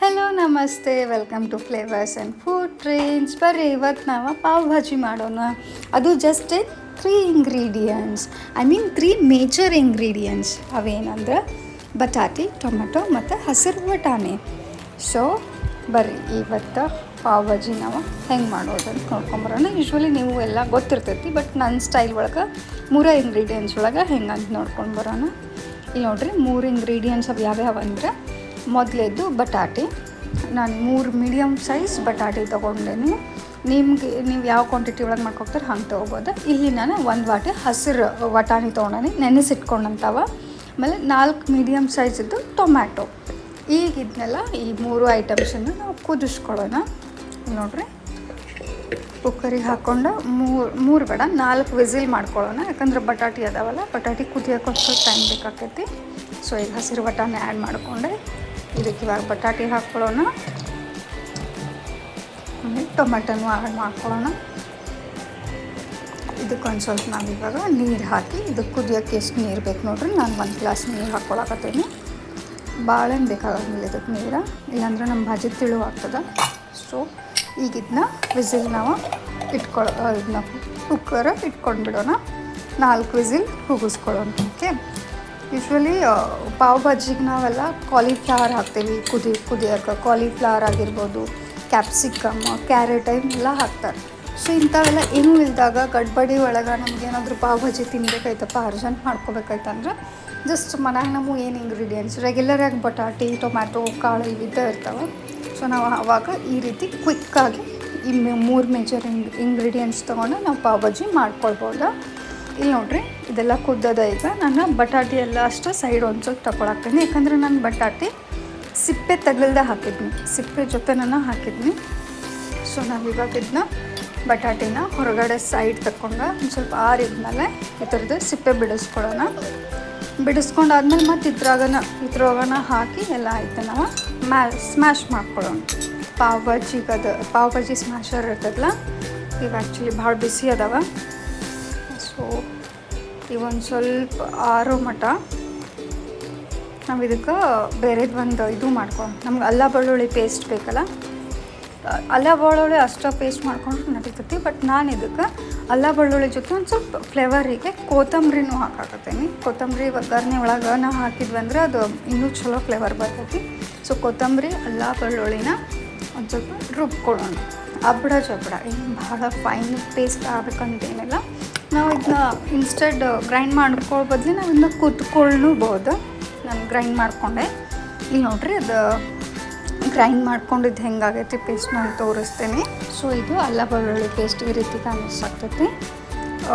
Hello ನಮಸ್ತೆ, welcome to flavours and food trends. ಬರ್ರಿ ಇವತ್ತು ನಾವು ಪಾವ್ ಭಾಜಿ ಮಾಡೋಣ. ಅದು just 3 ingredients, I mean 3 major ingredients. ಅವೇನಂದ್ರೆ ಬಟಾಟಿ, ಟೊಮೆಟೊ ಮತ್ತು ಹಸಿರು ಬಟಾಣಿ. ಸೊ ಬರ್ರಿ ಇವತ್ತು ಪಾವ್ ಭಾಜಿ ನಾವು ಹೆಂಗೆ ಮಾಡೋದು ಅಂತ ನೋಡ್ಕೊಂಬರೋಣ. ಯೂಶ್ವಲಿ ನೀವು ಎಲ್ಲ ಗೊತ್ತಿರ್ತೈತಿ, ಬಟ್ ನನ್ನ ಸ್ಟೈಲ್ ಒಳಗೆ 3 ಇಂಗ್ರೀಡಿಯೆಂಟ್ಸ್ ಒಳಗೆ ಹೆಂಗೆ ಅಂತ ನೋಡ್ಕೊಂಡು ಬರೋಣ. ಇಲ್ಲಿ ನೋಡಿರಿ 3 ಇಂಗ್ರೀಡಿಯೆಂಟ್ಸ್ ಅವು ಯಾವ್ಯಾವ ಅಂದ್ರೆ, ಮೊದಲೇದು ಬಟಾಟೆ. ನಾನು 3 ಮೀಡಿಯಮ್ ಸೈಜ್ ಬಟಾಟೆ ತೊಗೊಂಡೇನಿ. ನೀವು ಯಾವ ಕ್ವಾಂಟಿಟಿ ಒಳಗೆ ಮಾಡ್ಕೊಡ್ತಾರೆ ಹಂಗೆ ತೊಗೋಬೋದು. ಇಲ್ಲಿ ನಾನು 1 ವಾಟೆ ಹಸಿರು ಬಟಾಣಿ ತೊಗೊಂಡೇನಿ, ನೆನೆಸಿಟ್ಕೊಂಡಂತವ. ಆಮೇಲೆ 4 ಮೀಡಿಯಮ್ ಸೈಜಿದ್ದು ಟೊಮ್ಯಾಟೊ. ಈಗ ಇದನ್ನೆಲ್ಲ ಈ 3 ಐಟಮ್ಸನ್ನು ನಾವು ಕುದಿಸ್ಕೊಳ್ಳೋಣ. ನೋಡಿರಿ, ಕುಕ್ಕರಿಗೆ ಹಾಕ್ಕೊಂಡು 3 ಬೇಡ 4 ವಿಸಿಲ್ ಮಾಡ್ಕೊಳ್ಳೋಣ. ಯಾಕಂದ್ರೆ ಬಟಾಟಿ ಅದಾವಲ್ಲ, ಬಟಾಟಿ ಕುದಿಯೋಕೆ ಸ್ವಲ್ಪ ಟೈಮ್ ಬೇಕಾಕೈತಿ. ಸೊ ಈಗ ಹಸಿರು ಬಟಾಣಿ ಆ್ಯಡ್ ಮಾಡಿಕೊಂಡೆ ಇದಕ್ಕೆ ಇವಾಗ ಬಟಾಟಿ ಹಾಕ್ಕೊಳ್ಳೋಣ. ಆಮೇಲೆ ಟೊಮೆಟೊನೂ ಆ್ಯಡ್ ಮಾಡ್ಕೊಳ್ಳೋಣ. ಇದಕ್ಕೊಂದು ಸ್ವಲ್ಪ ನಾವಿವಾಗ ನೀರು ಹಾಕಿ ಇದಕ್ಕೆ ಕುದಿಯೋಕ್ಕೆ ಎಷ್ಟು ನೀರು ಬೇಕು ನೋಡ್ರಿ. ನಾನು 1 ಗ್ಲಾಸ್ ನೀರು ಹಾಕ್ಕೊಳಕತ್ತೀನಿ. ಭಾಳೇನು ಬೇಕಾಗಂಗಿಲ್ಲ ಇದಕ್ಕೆ ನೀರು, ಇಲ್ಲಾಂದ್ರೆ ನಮ್ಮ ಭಾಜಿ ತಿಳು ಆಗ್ತದೆ. ಸೊ ಈಗ ಇದನ್ನ ವಿಸಿಲ್ ನಾವು ಇದನ್ನ ಕುಕ್ಕರ್ ಇಟ್ಕೊಂಡ್ಬಿಡೋಣ. 4 ವಿಸಿಲ್ ಕೂಗಿಸ್ಕೊಳ್ಳೋಣ. ಓಕೆ, ಯೂಶ್ವಲಿ ಪಾವ್ ಭಾಜಿಗೆ ನಾವೆಲ್ಲ ಕಾಲಿಫ್ಲವರ್ ಹಾಕ್ತೀವಿ ಕುದಿಯೋಕೆ. ಕಾಲಿಫ್ಲವರ್ ಆಗಿರ್ಬೋದು, ಕ್ಯಾಪ್ಸಿಕಮ್, ಕ್ಯಾರೆಟ್ ಎಲ್ಲ ಹಾಕ್ತಾರೆ. ಸೊ ಇಂಥವೆಲ್ಲ ಏನೂ ಇಲ್ದಾಗ ಗಡ್ಬಡಿ ಒಳಗೆ ನಮಗೇನಾದರೂ ಪಾವ್ ಭಾಜಿ ತಿನ್ಬೇಕಾಯ್ತಪ್ಪ, ಅರ್ಜೆಂಟ್ ಮಾಡ್ಕೋಬೇಕಾಯ್ತಂದ್ರೆ ಜಸ್ಟ್ ಮನ್ಯಾಗ ನಮಗೆ ಏನು ಇಂಗ್ರೀಡಿಯೆಂಟ್ಸ್ ರೆಗ್ಯುಲರಾಗಿ ಬಟಾಟಿ, ಟೊಮ್ಯಾಟೊ, ಕಾಳು ಇವಿದ್ದೇ ಇರ್ತಾವೆ. ಸೊ ನಾವು ಆವಾಗ ಈ ರೀತಿ ಕ್ವಿಕ್ಕಾಗಿ ಈ 3 ಮೇಜರ್ ಇಂಗ್ರೀಡಿಯೆಂಟ್ಸ್ ತೊಗೊಂಡು ನಾವು ಪಾವ್ ಭಾಜಿ ಮಾಡ್ಕೊಳ್ಬೋದು. ಇಲ್ಲಿ ನೋಡಿರಿ, ಇದೆಲ್ಲ ಕುದ್ದದ. ಈಗ ನಾನು ಬಟಾಟಿ ಎಲ್ಲ ಅಷ್ಟು ಸೈಡ್ ಒಂದು ಸ್ವಲ್ಪ ತಗೊಳಾಕ್ತೀನಿ. ಯಾಕಂದರೆ ನಾನು ಬಟಾಟಿ ಸಿಪ್ಪೆ ತಗಲ್ದೆ ಹಾಕಿದ್ನಿ, ಸಿಪ್ಪೆ ಜೊತೆ ನಾನು ಹಾಕಿದ್ನಿ. ಸೊ ನಾವು ಇವಾಗ ಇದನ್ನ ಬಟಾಟಿನ ಹೊರಗಡೆ ಸೈಡ್ ತಗೊಂಡು ಒಂದು ಸ್ವಲ್ಪ ಆರಿದ್ಮೇಲೆ ಈ ಥರದ್ದು ಸಿಪ್ಪೆ ಬಿಡಿಸ್ಕೊಳ್ಳೋಣ. ಬಿಡಿಸ್ಕೊಂಡಾದ್ಮೇಲೆ ಮತ್ತು ಇದ್ರೊಳಗನ ಹಾಕಿ ಎಲ್ಲ ಆಯ್ತು ನಾವು ಸ್ಮ್ಯಾಶ್ ಮಾಡ್ಕೊಳ್ಳೋಣ. ಪಾವ್ ಭಾಜಿ ಸ್ಮ್ಯಾಶರ್ ಇರ್ತದಲ್ಲ, ಇವು ಆ್ಯಕ್ಚುಲಿ ಭಾಳ ಬಿಸಿ ಅದಾವ. ಸೊ ಇವೊಂದು ಸ್ವಲ್ಪ ಆರೋ ಮಟ ನಾವು ಇದಕ್ಕೆ ಬೇರೆದು ಒಂದು ಇದು ಮಾಡ್ಕೊಂಡು, ನಮ್ಗೆ ಅಲ್ಲ ಬೆಳ್ಳುಳ್ಳಿ ಪೇಸ್ಟ್ ಬೇಕಲ್ಲ, ಅಲ್ಲ ಬೆಳ್ಳುಳ್ಳಿ ಅಷ್ಟು ಪೇಸ್ಟ್ ಮಾಡ್ಕೊಂಡ್ರೆ ನಡೀತೈತಿ. ಬಟ್ ನಾನು ಇದಕ್ಕೆ ಅಲ್ಲ ಬೆಳ್ಳುಳ್ಳಿ ಜೊತೆ ಒಂದು ಸ್ವಲ್ಪ ಫ್ಲೇವರಿಗೆ ಕೊತ್ತಂಬರಿನೂ ಹಾಕಾಕತ್ತೀನಿ. ಕೊತ್ತಂಬರಿ ಒಗ್ಗರಣೆ ಒಳಗೆ ನಾವು ಹಾಕಿದ್ವಿ ಅಂದರೆ ಅದು ಇನ್ನೂ ಚಲೋ ಫ್ಲೇವರ್ ಬರ್ತೈತಿ. ಸೊ ಕೊತ್ತಂಬರಿ, ಅಲ್ಲ ಬೆಳ್ಳುಳ್ಳಿನ ಒಂದು ಸ್ವಲ್ಪ ರುಬ್ಕೊಳ್ಳೋಣ. ಅಬ್ಬಡ ಜಬ್ಬಡ, ಏನು ಭಾಳ ಫೈನ್ ಪೇಸ್ಟ್ ಆಗಬೇಕಂತೇನಿಲ್ಲ. ನಾವು ಇದನ್ನ ಇನ್ಸ್ಟೆಡ್ ಗ್ರೈಂಡ್ ಮಾಡ್ಕೊಳ್ಳೋ ಬದಲು ನಾವು ಇದನ್ನ ಕುತ್ಕೊಳ್ಳಬಹುದು. ನಾನು ಗ್ರೈಂಡ್ ಮಾಡಿಕೊಂಡೆ. ಇಲ್ಲಿ ನೋಡಿರಿ, ಅದು ಗ್ರೈಂಡ್ ಮಾಡ್ಕೊಂಡಿದ್ದು ಹೆಂಗಾಗೈತಿ ಪೇಸ್ಟ್ ನಾನು ತೋರಿಸ್ತೇನೆ. ಸೊ ಇದು ಅಲ್ಲ ಬೆಳ್ಳುಳ್ಳಿ ಪೇಸ್ಟ್ ಈ ರೀತಿ ಕಾಣಿಸ್ತಾಗ್ತೈತಿ.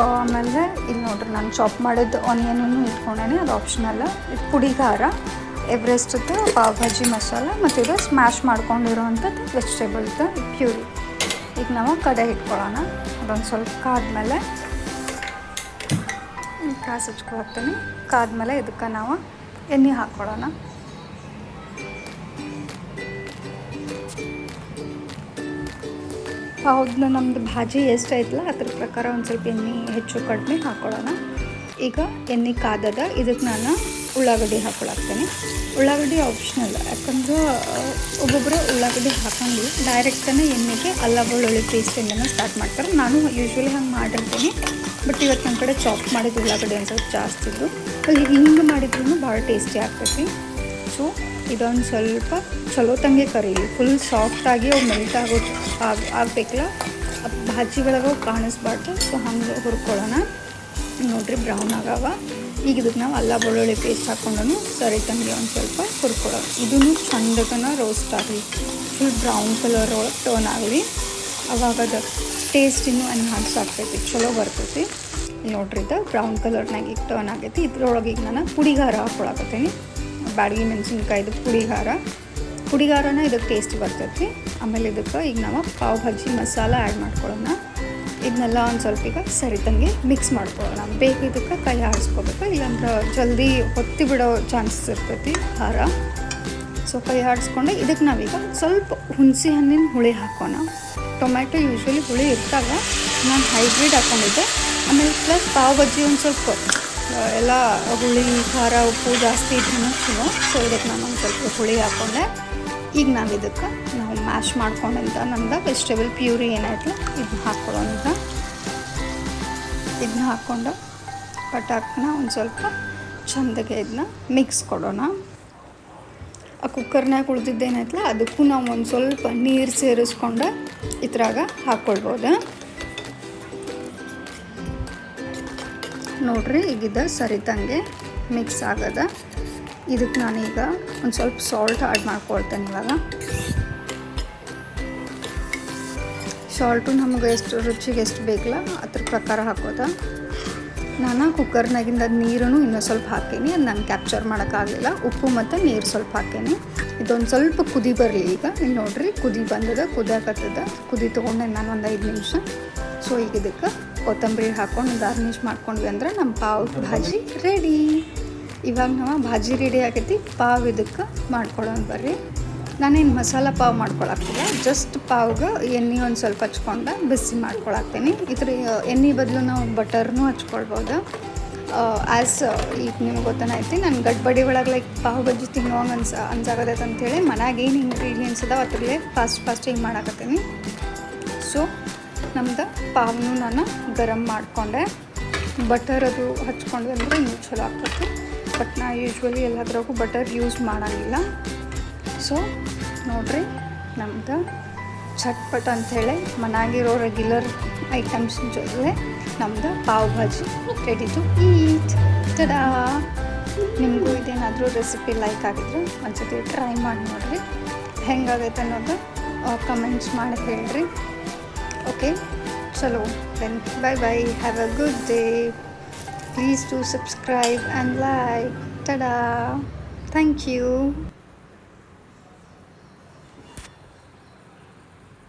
ಆಮೇಲೆ ಇಲ್ಲಿ ನೋಡಿರಿ, ನಾನು ಚಾಪ್ ಮಾಡಿದ್ದು ಆನಿಯನನ್ನು ಇಟ್ಕೊಂಡೇನೆ, ಅದು ಆಪ್ಷನಲ್ಲ. ಇದು ಪುಡಿ ಖಾರ, ಎವರೆಸ್ಟ್ದು ಪಾವ್ ಭಾಜಿ ಮಸಾಲ, ಮತ್ತು ಇದು ಸ್ಮ್ಯಾಶ್ ಮಾಡ್ಕೊಂಡಿರೋವಂಥದ್ದು ವೆಜಿಟೇಬಲ್ಸ್ ಪ್ಯೂರಿ. ಈಗ ನಾವು ಕಡೆ ಇಟ್ಕೊಳ್ಳೋಣ. ಅದೊಂದು ಸ್ವಲ್ಪ ಕಾದ್ಮೇಲೆ ಕಾಸು ಹಚ್ಕೊಳ್ತೀನಿ. ಕಾದ್ಮೇಲೆ ಇದಕ್ಕೆ ನಾವು ಎಣ್ಣೆ ಹಾಕ್ಕೊಳ್ಳೋಣ. ಹೌದು, ನಮ್ಮದು ಭಾಜಿ ಎಷ್ಟು ಐತಲ್ಲ ಅದ್ರ ಪ್ರಕಾರ ಒಂದು ಸ್ವಲ್ಪ ಎಣ್ಣೆ ಹೆಚ್ಚು ಕಡಿಮೆ ಹಾಕ್ಕೊಳ್ಳೋಣ. ಈಗ ಎಣ್ಣೆ ಕಾದದ, ಇದಕ್ಕೆ ನಾನು ಉಳ್ಳಾಗಡ್ಡಿ ಹಾಕ್ಕೊಳಾಕ್ತೀನಿ. ಉಳ್ಳಾಗಡ್ಡಿ ಆಪ್ಷನಲ್, ಯಾಕಂದ್ರೆ ಒಬ್ಬೊಬ್ಬರು ಉಳ್ಳಾಗಡ್ಡಿ ಹಾಕೊಂಡು ಡೈರೆಕ್ಟನೇ ಎಣ್ಣೆಗೆ ಅಲ್ಲ ಬೆಳ್ಳುಳ್ಳಿ ಪೇಸ್ಟಿಂದನೇ ಸ್ಟಾರ್ಟ್ ಮಾಡ್ತಾರೆ. ನಾನು ಯೂಶ್ವಲಿ ಹಂಗೆ ಮಾಡಿರ್ತೀನಿ. ಬಟ್ ಇವತ್ತು ನನ್ನ ಕಡೆ ಚಾಪ್ ಮಾಡಿದ ಉಳ್ಳಾಗಡ್ಡಿ ಒಂದು ಸ್ವಲ್ಪ ಜಾಸ್ತಿ ಇದ್ದು, ಹಿಂಗೆ ಮಾಡಿದ್ರೂ ಭಾಳ ಟೇಸ್ಟಿ ಆಗ್ತೈತಿ. ಸೊ ಇದೊಂದು ಸ್ವಲ್ಪ ಚಲೋ ತಂಗೆ ಕರೀಲಿ, ಫುಲ್ ಸಾಫ್ಟಾಗಿ ಅವು ಮೆಲ್ಟ್ ಆಗಬೇಕಲ್ಲ, ಭಾಜಿ ಒಳಗೆ ಕಾಣಿಸ್ಬಾರ್ದು. ಸೊ ಹಂಗೆ ಹುರ್ಕೊಳ್ಳೋಣ. ನೋಡಿರಿ, ಬ್ರೌನ್ ಆಗವ. ಈಗ ಇದಕ್ಕೆ ನಾವು ಅಲ್ಲ ಬೆಳ್ಳುಳ್ಳಿ ಪೇಸ್ಟ್ ಹಾಕ್ಕೊಂಡು ಸರಿ ತಂಗಿ ಒಂದು ಸ್ವಲ್ಪ ಹುರ್ಕೊಳ್ಳೋಣ. ಇದೂ ಚಂದಗನ ರೋಸ್ಟ್ ಆಗಲಿ, ಫುಲ್ ಬ್ರೌನ್ ಕಲರ್ ಒಳಗೆ ಟರ್ನ್ ಆಗಲಿ. ಅವಾಗದ ಟೇಸ್ಟ್ ಇನ್ನೂ ಎನ್ಹಾನ್ಸ್ ಆಗ್ತೈತಿ, ಚಲೋ ಬರ್ತೈತಿ. ನೋಡ್ರಿ, ಇದು ಬ್ರೌನ್ ಕಲರ್ನಾಗ ಈಗ ಟರ್ನ್ ಆಗೈತಿ. ಇದ್ರೊಳಗೆ ಈಗ ನಾನು ಪುಡಿಗಾರ ಹಾಕ್ಕೊಳಕತ್ತೀನಿ. ಬ್ಯಾಡಗಿ ಮೆಣಸಿನ್ಕಾಯ್ದು ಪುಡಿಗಾರನ ಇದಕ್ಕೆ ಟೇಸ್ಟ್ ಬರ್ತೈತಿ. ಆಮೇಲೆ ಇದಕ್ಕೆ ಈಗ ನಾವು ಪಾವ್ ಭಾಜಿ ಮಸಾಲ ಆ್ಯಡ್ ಮಾಡ್ಕೊಳ್ಳೋಣ. ಇದನ್ನೆಲ್ಲ ಒಂದು ಸ್ವಲ್ಪ ಈಗ ಸರಿತಂಗೆ ಮಿಕ್ಸ್ ಮಾಡ್ಕೊಳ್ಳೋಣ. ಬೇಕು ಇದಕ್ಕೆ ಕೈ ಆಡಿಸ್ಕೋಬೇಕು, ಇಲ್ಲಾಂದ್ರೆ ಜಲ್ದಿ ಹೊತ್ತಿ ಬಿಡೋ ಚಾನ್ಸಸ್ ಇರ್ತೈತಿ ಖಾರ. ಸೊ ಕೈ ಆಡಿಸ್ಕೊಂಡೆ ಇದಕ್ಕೆ ನಾವೀಗ ಸ್ವಲ್ಪ ಹುಣಸೆ ಹಣ್ಣಿನ ಹುಳಿ ಹಾಕೋಣ. ಟೊಮ್ಯಾಟೊ ಯೂಶ್ವಲಿ ಹುಳಿ ಇರ್ತಾವೆ, ನಾನು ಹೈಬ್ರಿಡ್ ಹಾಕ್ಕೊಂಡಿದ್ದೆ. ಆಮೇಲೆ ಪ್ಲಸ್ ಪಾವ್ ಭಾಜಿ ಒಂದು ಸ್ವಲ್ಪ ಎಲ್ಲ ಹುಳಿ ಖಾರ ಉಪ್ಪು ಜಾಸ್ತಿ ಇದ್ರೂ ಚಲೋ. ಸೊ ಇದಕ್ಕೆ ನಾನು ಒಂದು ಸ್ವಲ್ಪ ಹುಳಿ ಹಾಕ್ಕೊಂಡೆ. ಈಗ ನಾವು ಇದಕ್ಕೆ ನಾವು ಮ್ಯಾಶ್ ಮಾಡ್ಕೊಂಡಂತ ನಮ್ದು ವೆಜಿಟೇಬಲ್ ಪ್ಯೂರಿ ಏನಾಯ್ತಲ್ಲ ಇದನ್ನ ಹಾಕ್ಕೊಳ್ಳೋಣ. ಇದನ್ನ ಹಾಕ್ಕೊಂಡು ಪಟಾಕನ್ನ ಒಂದು ಸ್ವಲ್ಪ ಚೆಂದಗೆ ಇದನ್ನ ಮಿಕ್ಸ್ ಕೊಡೋಣ. ಆ ಕುಕ್ಕರ್ನಾಗ ಉಳಿದಿದ್ದೇನಾಯ್ತಲ್ಲ ಅದಕ್ಕೂ ನಾವು ಒಂದು ಸ್ವಲ್ಪ ನೀರು ಸೇರಿಸ್ಕೊಂಡು ಇದ್ರಾಗ ಹಾಕ್ಕೊಳ್ಬೋದು. ನೋಡ್ರಿ ಈಗಿದ ಸರಿತಂಗೆ ಮಿಕ್ಸ್ ಆಗದ. ಇದಕ್ಕೆ ನಾನೀಗ ಒಂದು ಸ್ವಲ್ಪ ಸಾಲ್ಟ್ ಆ್ಯಡ್ ಮಾಡ್ಕೊಳ್ತೇನೆ. ಇವಾಗ ಸಾಲ್ಟು ನಮಗೆ ಎಷ್ಟು ರುಚಿಗೆ ಎಷ್ಟು ಬೇಕಲ್ಲ ಅದ್ರ ಪ್ರಕಾರ ಹಾಕೋದ. ನಾನು ಕುಕ್ಕರ್ನಾಗಿಂದ ನೀರನ್ನು ಇನ್ನೂ ಸ್ವಲ್ಪ ಹಾಕೀನಿ, ಅದು ನಾನು ಕ್ಯಾಪ್ಚರ್ ಮಾಡೋಕ್ಕಾಗಲಿಲ್ಲ. ಉಪ್ಪು ಮತ್ತು ನೀರು ಸ್ವಲ್ಪ ಹಾಕೀನಿ. ಇದೊಂದು ಸ್ವಲ್ಪ ಕುದಿ ಬರಲಿ. ಈಗ ಇಲ್ಲಿ ನೋಡ್ರಿ ಕುದಿ ಬಂದದ, ಕುದಿಯಾಕತ್ತದ. ಕುದಿ ತೊಗೊಂಡೆ ನಾನು ಒಂದು 5 ನಿಮಿಷ. ಸೊ ಈಗ ಇದಕ್ಕೆ ಕೊತ್ತಂಬರಿ ಹಾಕ್ಕೊಂಡು ಗಾರ್ನಿಷ್ ಮಾಡ್ಕೊಂಡ್ವಿ ಅಂದ್ರೆ ನಮ್ಮ ಪಾವ್ ಭಾಜಿ ರೆಡಿ. ಇವಾಗ ನಾವು ಭಾಜಿ ರೆಡಿ ಆಗೈತಿ. ಪಾವ್ ಇದಕ್ಕೆ ಮಾಡ್ಕೊಳ್ಳೋಣ ಬರ್ರಿ. ನಾನೇನು ಮಸಾಲ ಪಾವ್ ಮಾಡ್ಕೊಳಕ್ತಿಲ್ಲ, ಜಸ್ಟ್ ಪಾವ್ಗೆ ಎಣ್ಣೆ ಒಂದು ಸ್ವಲ್ಪ ಹಚ್ಕೊಂಡು ಬಿಸಿ ಮಾಡ್ಕೊಳಕ್ತೀನಿ. ಇದ್ರ ಎಣ್ಣೆ ಬದಲು ನಾವು ಬಟರ್ನೂ ಹಚ್ಕೊಳ್ಬೋದು. ಆ್ಯಸ್ ಈಗ ನಿಮ್ಗೆ ಗೊತ್ತಾಯ್ತು ನಾನು ಗಡ್ಬಡಿ ಒಳಗೆ ಲೈಕ್ ಪಾವ್ ಬಜ್ಜಿ ತಿನ್ನುವಂಗೆ ಅನ್ಸಾಗದೈತೆ ಅಂಥೇಳಿ ಮನ್ಯಾಗ ಏನು ಇಂಗ್ರೀಡಿಯೆಂಟ್ಸ್ ಅದಾವೆ ಅದ್ರಲ್ಲೇ ಫಾಸ್ಟ್ ಹಿಂಗೆ ಮಾಡಾಕತ್ತೀನಿ. ಸೊ ನಮ್ದು ಪಾವ್ನು ನಾನು ಗರಂ ಮಾಡಿಕೊಂಡೆ. ಬಟರ್ ಅದು ಹಚ್ಕೊಂಡ್ವಿ ಅಂದರೆ ಇನ್ನೂ ಚಲೋ ಆಗ್ತದೆ. ಬಟ್ ನಾ ಯೂಶ್ವಲಿ ಎಲ್ಲದ್ರಾಗೂ ಬಟರ್ ಯೂಸ್ ಮಾಡೋಂಗಿಲ್ಲ. ಸೊ ನೋಡಿರಿ ನಮ್ದು ಚಟ್ಪಟ್ ಅಂಥೇಳಿ ಮನೆಯಾಗಿರೋ ರೆಗ್ಯುಲರ್ ಐಟಮ್ಸ್ ಜೊತೆ ನಮ್ದು pav bhaji ready to eat. ತಡಾ. ನಿಮಗೂ ಇದೇನಾದರೂ ರೆಸಿಪಿ ಲೈಕ್ ಆಗಿದ್ರೆ ಒಂದ್ಸತಿ ಟ್ರೈ ಮಾಡಿ ನೋಡಿರಿ. ಹೆಂಗಾಗೈತೆ ಅನ್ನೋದು ಕಮೆಂಟ್ಸ್ ಮಾಡಿ ಹೇಳ್ರಿ. ಓಕೆ ಚಲೋ then bye bye. Have a good day. Please do subscribe and like. Ta-da! Thank you.